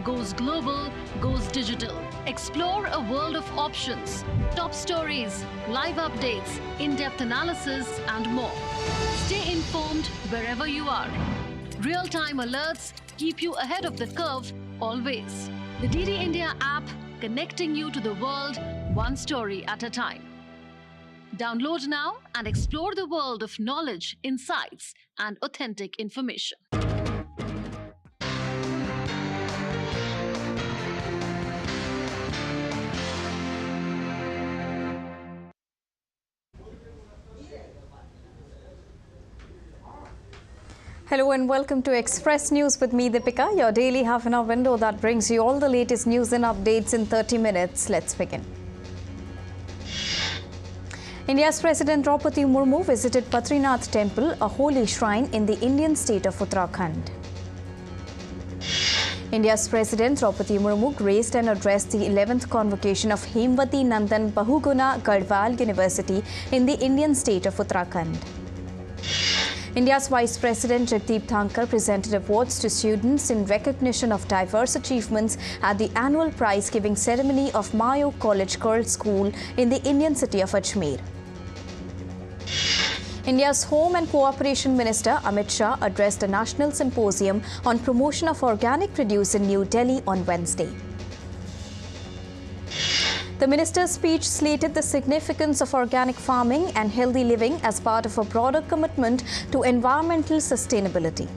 goes global, goes digital. Explore a world of options, top stories, live updates, in-depth analysis, and more. Stay informed wherever you are. Real-time alerts keep you ahead of the curve always. The DD India app, connecting you to the world one story at a time. Download now and explore the world of knowledge, insights, and authentic information. Hello and welcome to Express News with me, Deepika, your daily half-an-hour window that brings you all the latest news and updates in 30 minutes. Let's begin. India's President Draupadi Murmu visited Badrinath Temple, a holy shrine in the Indian state of Uttarakhand. India's President Draupadi Murmu graced and addressed the 11th convocation of Hemwati Nandan Bahuguna Garhwal University in the Indian state of Uttarakhand. India's Vice President Jagdeep Dhankar presented awards to students in recognition of diverse achievements at the annual prize-giving ceremony of Mayo College Girls' School in the Indian city of Ajmer. India's Home and Cooperation Minister Amit Shah addressed a national symposium on promotion of organic produce in New Delhi on Wednesday. The minister's speech slated the significance of organic farming and healthy living as part of a broader commitment to environmental sustainability.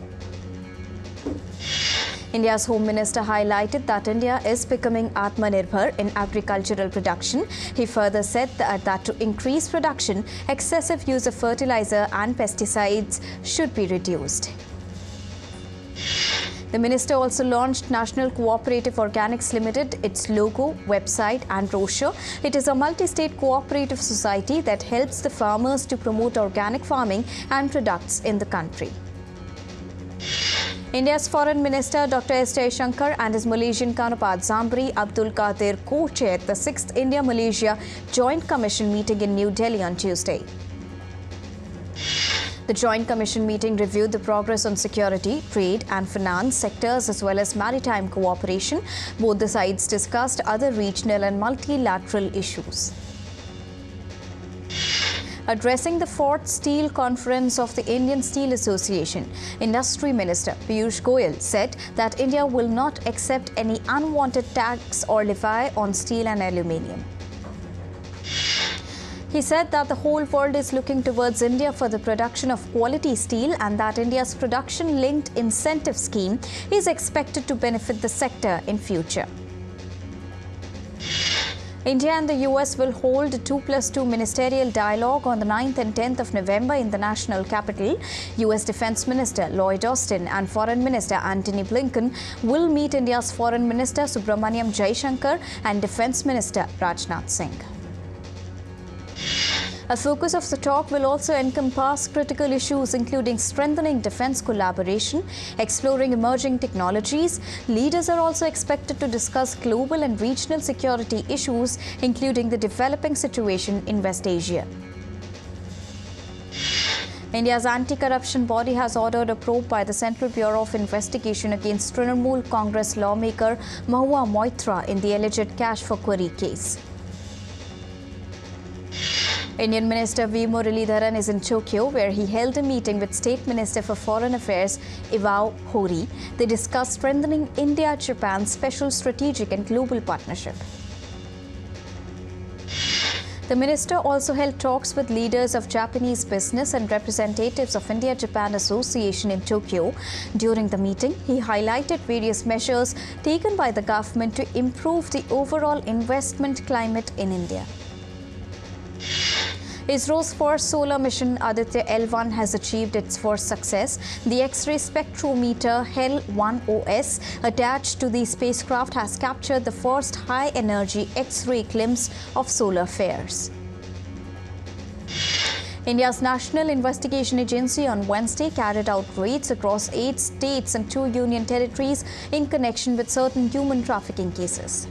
India's Home Minister highlighted that India is becoming Atmanirbhar in agricultural production. He further said that to increase production, excessive use of fertilizer and pesticides should be reduced. The minister also launched National Cooperative Organics Limited, its logo, website and brochure. It is a multi-state cooperative society that helps the farmers to promote organic farming and products in the country. India's Foreign Minister Dr. S. Jaishankar and his Malaysian counterpart Zambri Abdul Qadir co-chaired the 6th India-Malaysia Joint Commission meeting in New Delhi on Tuesday. The Joint Commission meeting reviewed the progress on security, trade and finance sectors as well as maritime cooperation. Both the sides discussed other regional and multilateral issues. Addressing the 4th Steel Conference of the Indian Steel Association, Industry Minister Piyush Goyal said that India will not accept any unwanted tax or levy on steel and aluminium. He said that the whole world is looking towards India for the production of quality steel and that India's production-linked incentive scheme is expected to benefit the sector in future. India and the US will hold a 2+2 ministerial dialogue on the 9th and 10th of November in the national capital. US Defense Minister Lloyd Austin and Foreign Minister Antony Blinken will meet India's Foreign Minister Subramaniam Jaishankar and Defense Minister Rajnath Singh. A focus of the talk will also encompass critical issues including strengthening defense collaboration, exploring emerging technologies. Leaders are also expected to discuss global and regional security issues, including the developing situation in West Asia. India's anti-corruption body has ordered a probe by the Central Bureau of Investigation against Trinamool Congress lawmaker Mahua Moitra in the alleged cash for query case. Indian Minister V. Muralidharan is in Tokyo, where he held a meeting with State Minister for Foreign Affairs Iwao Hori. They discussed strengthening India-Japan special strategic and global partnership. The minister also held talks with leaders of Japanese business and representatives of India-Japan Association in Tokyo. During the meeting, he highlighted various measures taken by the government to improve the overall investment climate in India. ISRO's first solar mission Aditya L1 has achieved its first success. The X-ray spectrometer HEL-1OS attached to the spacecraft has captured the first high-energy X-ray glimpse of solar flares. India's National Investigation Agency on Wednesday carried out raids across 8 states and 2 union territories in connection with certain human trafficking cases.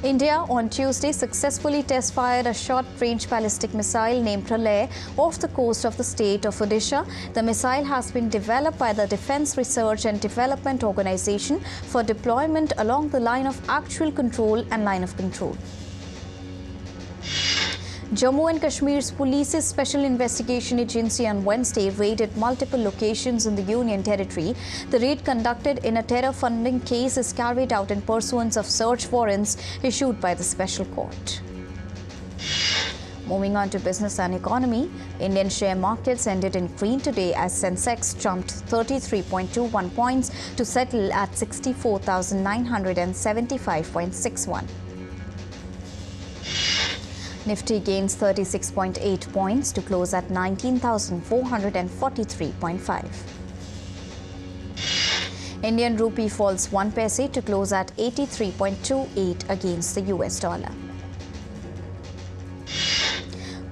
India on Tuesday successfully test-fired a short-range ballistic missile named Pralay off the coast of the state of Odisha. The missile has been developed by the Defence Research and Development Organisation for deployment along the line of actual control and line of control. Jammu and Kashmir's Police's Special Investigation Agency on Wednesday raided multiple locations in the Union Territory. The raid conducted in a terror funding case is carried out in pursuance of search warrants issued by the Special Court. Moving on to business and economy, Indian share markets ended in green today as Sensex jumped 33.21 points to settle at 64,975.61. Nifty gains 36.8 points to close at 19,443.5. Indian rupee falls 1 paise to close at 83.28 against the US dollar.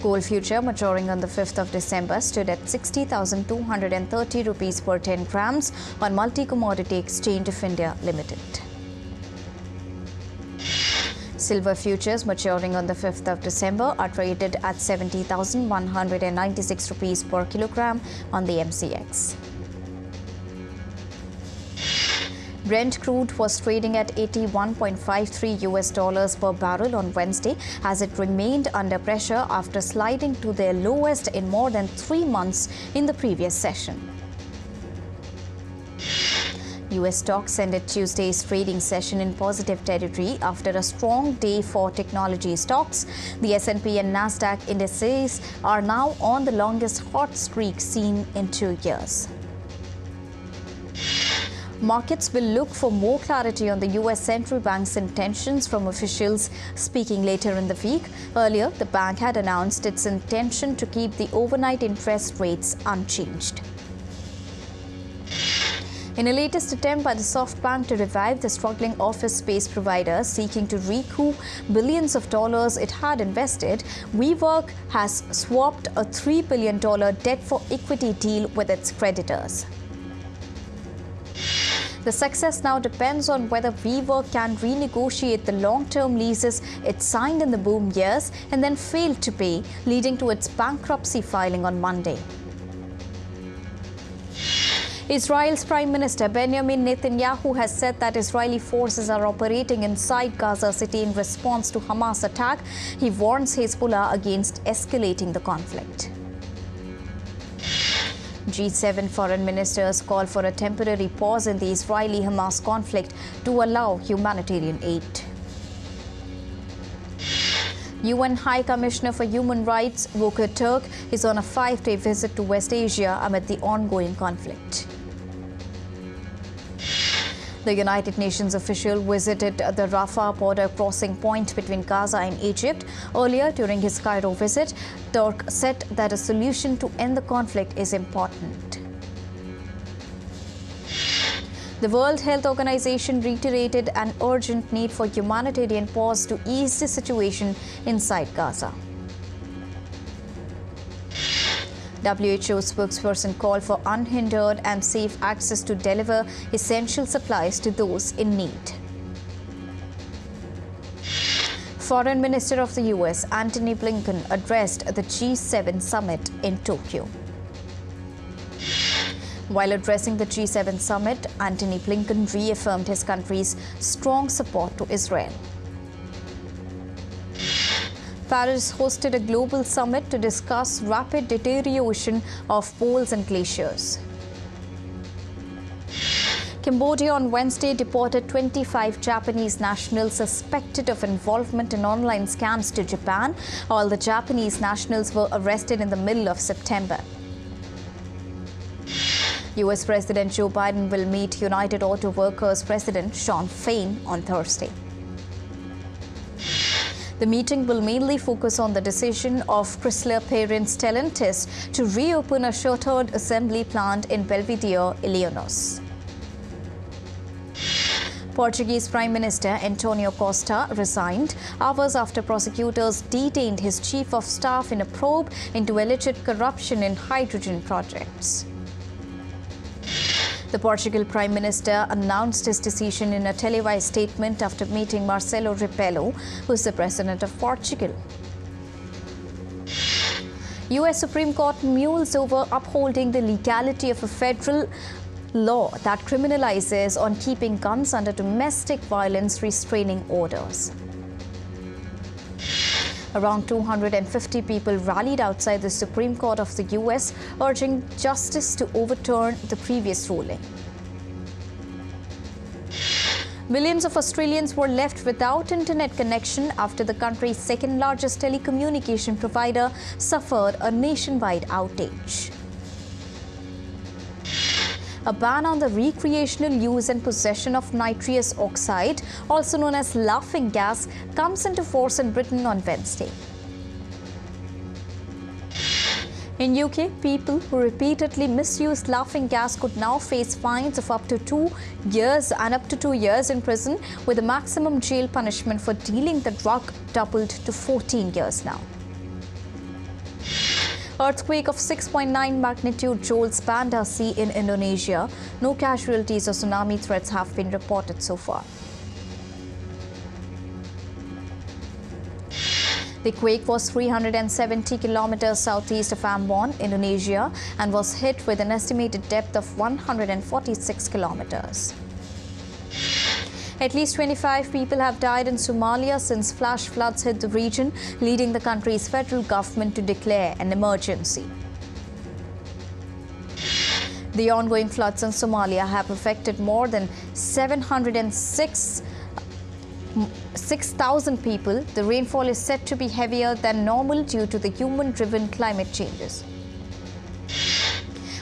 Gold future maturing on the 5th of December stood at 60,230 rupees per 10 grams on Multi-Commodity Exchange of India Limited. Silver futures maturing on the 5th of December are traded at 70,196 rupees per kilogram on the MCX. Brent crude was trading at $81.53 US per barrel on Wednesday as it remained under pressure after sliding to their lowest in more than 3 months in the previous session. US stocks ended Tuesday's trading session in positive territory after a strong day for technology stocks. The S&P and Nasdaq indices are now on the longest hot streak seen in 2 years. Markets will look for more clarity on the US Central Bank's intentions from officials speaking later in the week. Earlier, the bank had announced its intention to keep the overnight interest rates unchanged. In a latest attempt by the SoftBank to revive the struggling office space provider seeking to recoup billions of dollars it had invested, WeWork has swapped a $3 billion debt-for-equity deal with its creditors. The success now depends on whether WeWork can renegotiate the long-term leases it signed in the boom years and then failed to pay, leading to its bankruptcy filing on Monday. Israel's Prime Minister Benjamin Netanyahu has said that Israeli forces are operating inside Gaza City in response to Hamas attack. He warns Hezbollah against escalating the conflict. G7 foreign ministers call for a temporary pause in the Israeli-Hamas conflict to allow humanitarian aid. UN High Commissioner for Human Rights Volker Turk is on a 5-day visit to West Asia amid the ongoing conflict. The United Nations official visited the Rafah border crossing point between Gaza and Egypt. Earlier, during his Cairo visit, Turk said that a solution to end the conflict is important. The World Health Organization reiterated an urgent need for humanitarian pause to ease the situation inside Gaza. WHO spokesperson called for unhindered and safe access to deliver essential supplies to those in need. Foreign Minister of the US, Antony Blinken, addressed the G7 summit in Tokyo. While addressing the G7 summit, Antony Blinken reaffirmed his country's strong support to Israel. Paris hosted a global summit to discuss rapid deterioration of poles and glaciers. Cambodia on Wednesday deported 25 Japanese nationals suspected of involvement in online scams to Japan. All the Japanese nationals were arrested in the middle of September. US President Joe Biden will meet United Auto Workers President Shawn Fain on Thursday. The meeting will mainly focus on the decision of Chrysler parent Stellantis to reopen a shuttered assembly plant in Belvidere, Illinois. Portuguese Prime Minister Antonio Costa resigned hours after prosecutors detained his chief of staff in a probe into alleged corruption in hydrogen projects. The Portugal Prime Minister announced his decision in a televised statement after meeting Marcelo Rebelo, who is the President of Portugal. US Supreme Court mules over upholding the legality of a federal law that criminalizes on keeping guns under domestic violence restraining orders. Around 250 people rallied outside the Supreme Court of the US, urging justice to overturn the previous ruling. Millions of Australians were left without internet connection after the country's second-largest telecommunication provider suffered a nationwide outage. A ban on the recreational use and possession of nitrous oxide, also known as laughing gas, comes into force in Britain on Wednesday. In UK, people who repeatedly misused laughing gas could now face fines of up to 2 years and up to 2 years in prison, with the maximum jail punishment for dealing the drug doubled to 14 years now. Earthquake of 6.9 magnitude jolts Banda Sea in Indonesia. No casualties or tsunami threats have been reported so far. The quake was 370 kilometers southeast of Ambon, Indonesia, and was hit with an estimated depth of 146 kilometers. At least 25 people have died in Somalia since flash floods hit the region, leading the country's federal government to declare an emergency. The ongoing floods in Somalia have affected more than 6,000 people. The rainfall is said to be heavier than normal due to the human-driven climate changes.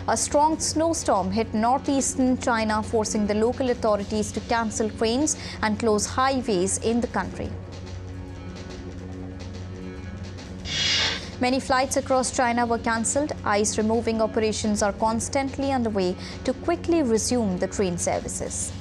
A strong snowstorm hit northeastern China, forcing the local authorities to cancel trains and close highways in the country. Many flights across China were cancelled. Ice removing operations are constantly underway to quickly resume the train services.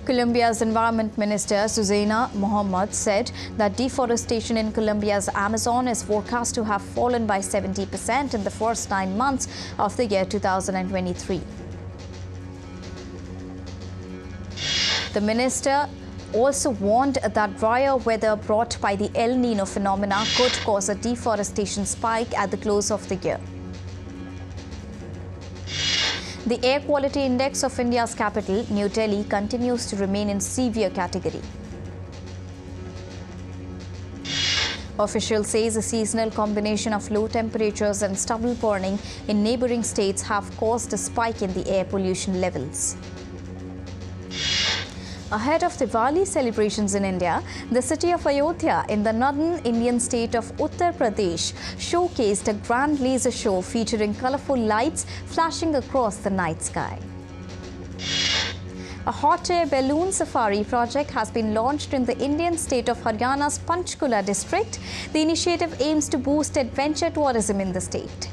Colombia's Environment Minister Susana Mohammed said that deforestation in Colombia's Amazon is forecast to have fallen by 70% in the first 9 months of the year 2023. The minister also warned that drier weather brought by the El Nino phenomena could cause a deforestation spike at the close of the year. The air quality index of India's capital, New Delhi, continues to remain in severe category. Officials say a seasonal combination of low temperatures and stubble burning in neighboring states have caused a spike in the air pollution levels. Ahead of Diwali celebrations in India, the city of Ayodhya in the northern Indian state of Uttar Pradesh showcased a grand laser show featuring colorful lights flashing across the night sky. A hot air balloon safari project has been launched in the Indian state of Haryana's Panchkula district. The initiative aims to boost adventure tourism in the state.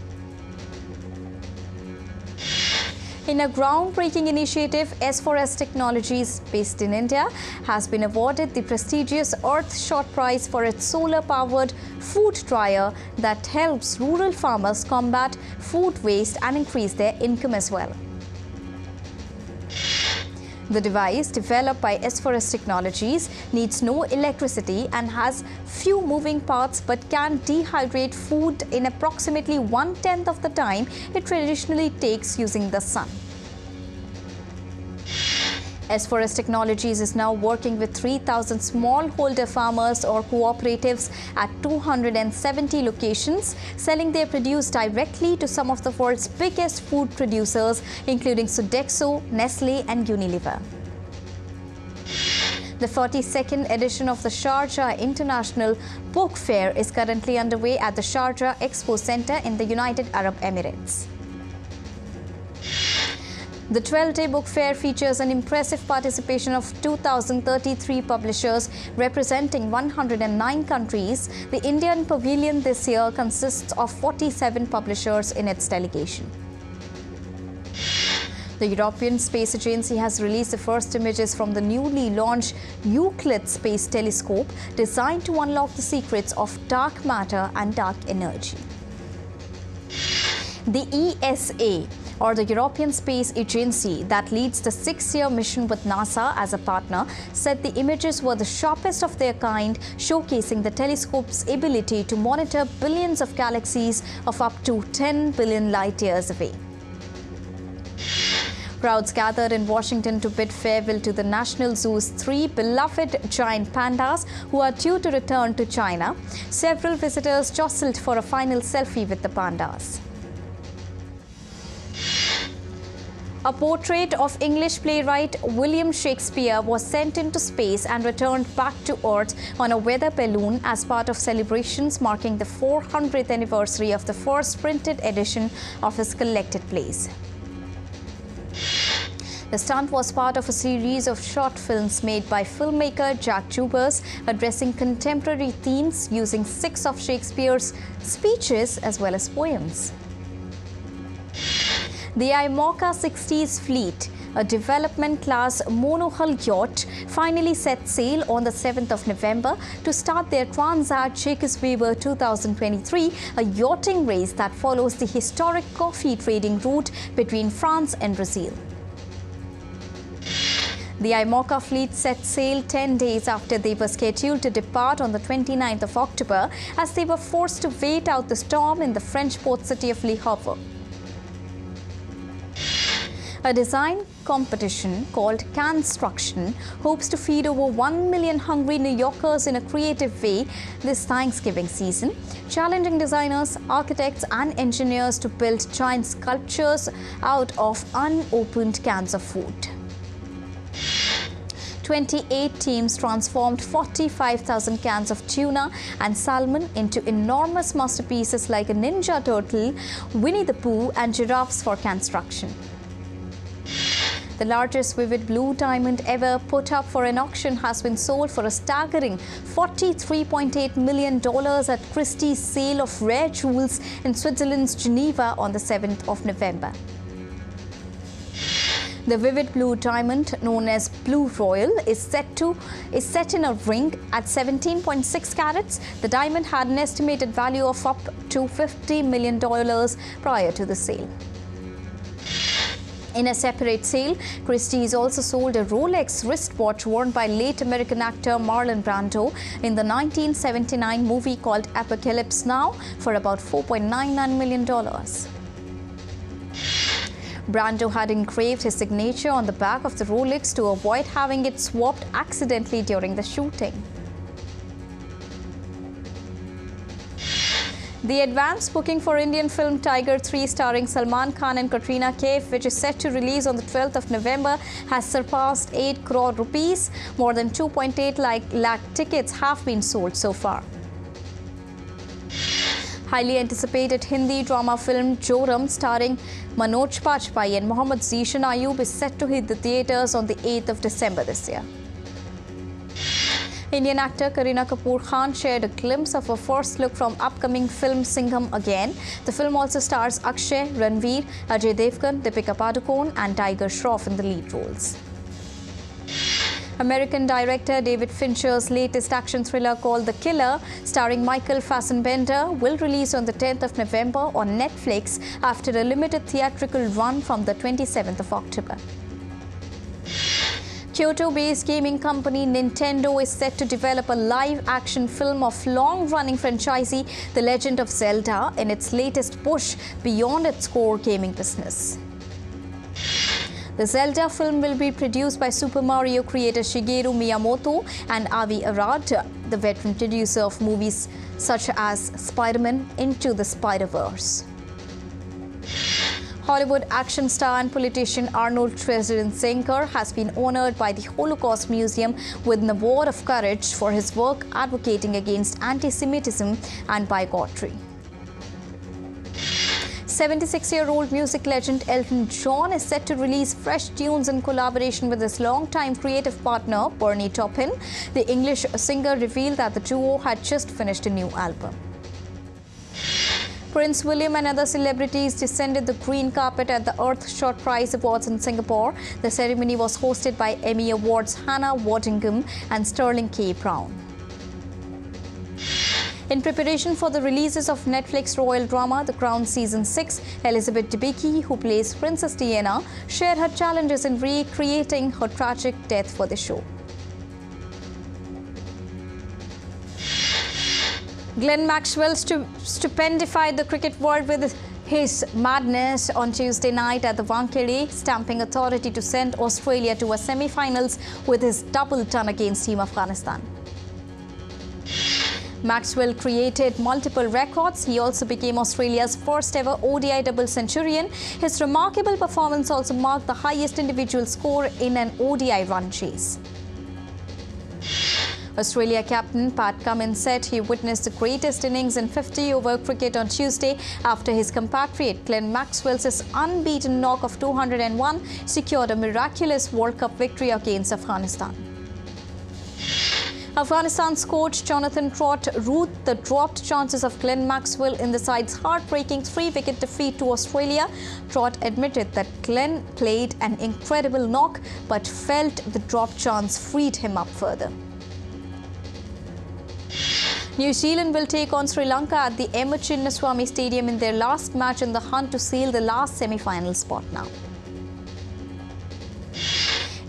In a groundbreaking initiative, S4S Technologies, based in India, has been awarded the prestigious Earthshot Prize for its solar-powered food dryer that helps rural farmers combat food waste and increase their income as well. The device, developed by S4S Technologies, needs no electricity and has few moving parts but can dehydrate food in approximately 1/10 of the time it traditionally takes using the sun. S4S Technologies is now working with 3,000 smallholder farmers or cooperatives at 270 locations, selling their produce directly to some of the world's biggest food producers, including Sodexo, Nestle, and Unilever. The 42nd edition of the Sharjah International Book Fair is currently underway at the Sharjah Expo Center in the United Arab Emirates. The 12-day book fair features an impressive participation of 2,033 publishers representing 109 countries. The Indian pavilion this year consists of 47 publishers in its delegation. The European Space Agency has released the first images from the newly launched Euclid Space Telescope, designed to unlock the secrets of dark matter and dark energy. The ESA or the European Space Agency that leads the 6-year mission with NASA as a partner, said the images were the sharpest of their kind, showcasing the telescope's ability to monitor billions of galaxies of up to 10 billion light-years away. Crowds gathered in Washington to bid farewell to the National Zoo's 3 beloved giant pandas who are due to return to China. Several visitors jostled for a final selfie with the pandas. A portrait of English playwright William Shakespeare was sent into space and returned back to Earth on a weather balloon as part of celebrations marking the 400th anniversary of the first printed edition of his collected plays. The stunt was part of a series of short films made by filmmaker Jack Jubers addressing contemporary themes using 6 of Shakespeare's speeches as well as poems. The IMOCA 60s fleet, a development-class monohull yacht, finally set sail on the 7th of November to start their Transat Jacques Weber 2023, a yachting race that follows the historic coffee trading route between France and Brazil. The IMOCA fleet set sail 10 days after they were scheduled to depart on the 29th of October as they were forced to wait out the storm in the French port city of Le Havre. A design competition called Canstruction hopes to feed over 1 million hungry New Yorkers in a creative way this Thanksgiving season, challenging designers, architects and engineers to build giant sculptures out of unopened cans of food. 28 teams transformed 45,000 cans of tuna and salmon into enormous masterpieces like a Ninja Turtle, Winnie the Pooh and giraffes for Canstruction. The largest vivid blue diamond ever put up for an auction has been sold for a staggering $43.8 million at Christie's sale of rare jewels in Switzerland's Geneva on the 7th of November. The vivid blue diamond, known as Blue Royal, is set in a ring at 17.6 carats. The diamond had an estimated value of up to $50 million prior to the sale. In a separate sale, Christie's also sold a Rolex wristwatch worn by late American actor Marlon Brando in the 1979 movie called Apocalypse Now for about $4.99 million. Brando had engraved his signature on the back of the Rolex to avoid having it swapped accidentally during the shooting. The advance booking for Indian film Tiger 3 starring Salman Khan and Katrina Kaif, which is set to release on the 12th of November, has surpassed 8 crore rupees. More than 2.8 lakh tickets have been sold so far. Highly anticipated Hindi drama film Joram starring Manoj Bajpayee and Mohammad Zishan Ayub is set to hit the theatres on the 8th of December this year. Indian actor Kareena Kapoor Khan shared a glimpse of her first look from upcoming film Singham Again. The film also stars Akshay, Ranveer, Ajay Devgan, Deepika Padukone and Tiger Shroff in the lead roles. American director David Fincher's latest action thriller called The Killer, starring Michael Fassbender, will release on the 10th of November on Netflix after a limited theatrical run from the 27th of October. Kyoto-based gaming company Nintendo is set to develop a live-action film of long-running franchisee The Legend of Zelda in its latest push beyond its core gaming business. The Zelda film will be produced by Super Mario creator Shigeru Miyamoto and Avi Arad, the veteran producer of movies such as Spider-Man Into the Spider-Verse. Hollywood action star and politician Arnold Schwarzenegger has been honored by the Holocaust Museum with an award of courage for his work advocating against anti-Semitism and bigotry. 76-year-old music legend Elton John is set to release fresh tunes in collaboration with his longtime creative partner Bernie Taupin. The English singer revealed that the duo had just finished a new album. Prince William and other celebrities descended the green carpet at the Earthshot Prize Awards in Singapore. The ceremony was hosted by Emmy Awards Hannah Waddingham and Sterling K. Brown. In preparation for the releases of Netflix royal drama The Crown Season 6, Elizabeth Debicki, who plays Princess Diana, shared her challenges in recreating her tragic death for the show. Glenn Maxwell stupefied the cricket world with his madness on Tuesday night at the Wankhede, stamping authority to send Australia to a semi-finals with his double ton against Team Afghanistan. Maxwell created multiple records. He also became Australia's first ever ODI double centurion. His remarkable performance also marked the highest individual score in an ODI run chase. Australia captain Pat Cummins said he witnessed the greatest innings in 50-over cricket on Tuesday after his compatriot Glenn Maxwell's unbeaten knock of 201 secured a miraculous World Cup victory against Afghanistan. Afghanistan's coach Jonathan Trott ruled the dropped chances of Glenn Maxwell in the side's heartbreaking 3-wicket defeat to Australia. Trott admitted that Glenn played an incredible knock but felt the dropped chance freed him up further. New Zealand will take on Sri Lanka at the M. Chinnaswamy Stadium in their last match in the hunt to seal the last semi-final spot now.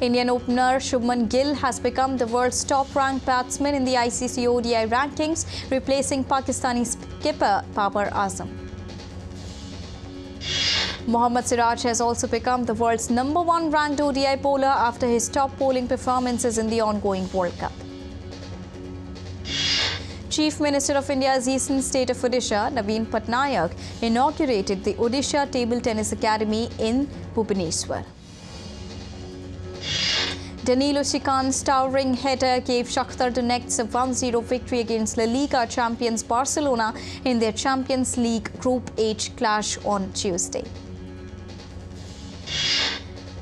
Indian opener Shubman Gill has become the world's top-ranked batsman in the ICC ODI rankings, replacing Pakistani skipper Babar Azam. Mohammad Siraj has also become the world's #1 ranked ODI bowler after his top bowling performances in the ongoing World Cup. Chief Minister of India's Eastern state of Odisha, Naveen Patnaik, inaugurated the Odisha Table Tennis Academy in Bhubaneswar. Danilo Chican's towering header gave Shakhtar Donetsk a 1-0 victory against La Liga champions Barcelona in their Champions League Group H clash on Tuesday.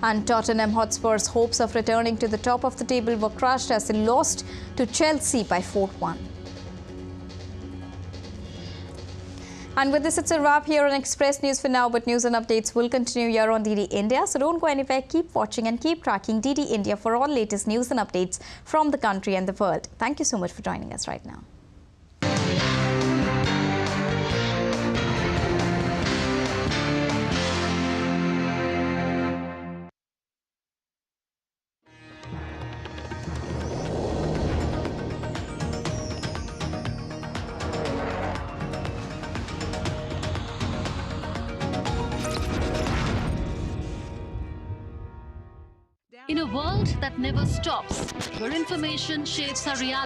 And Tottenham Hotspur's hopes of returning to the top of the table were crushed as they lost to Chelsea by 4-1. And with this, it's a wrap here on Express News for now, but news and updates will continue here on DD India. So don't go anywhere, keep watching and keep tracking DD India for all latest news and updates from the country and the world. Thank you so much for joining us right now. In a world that never stops, where information shapes our reality.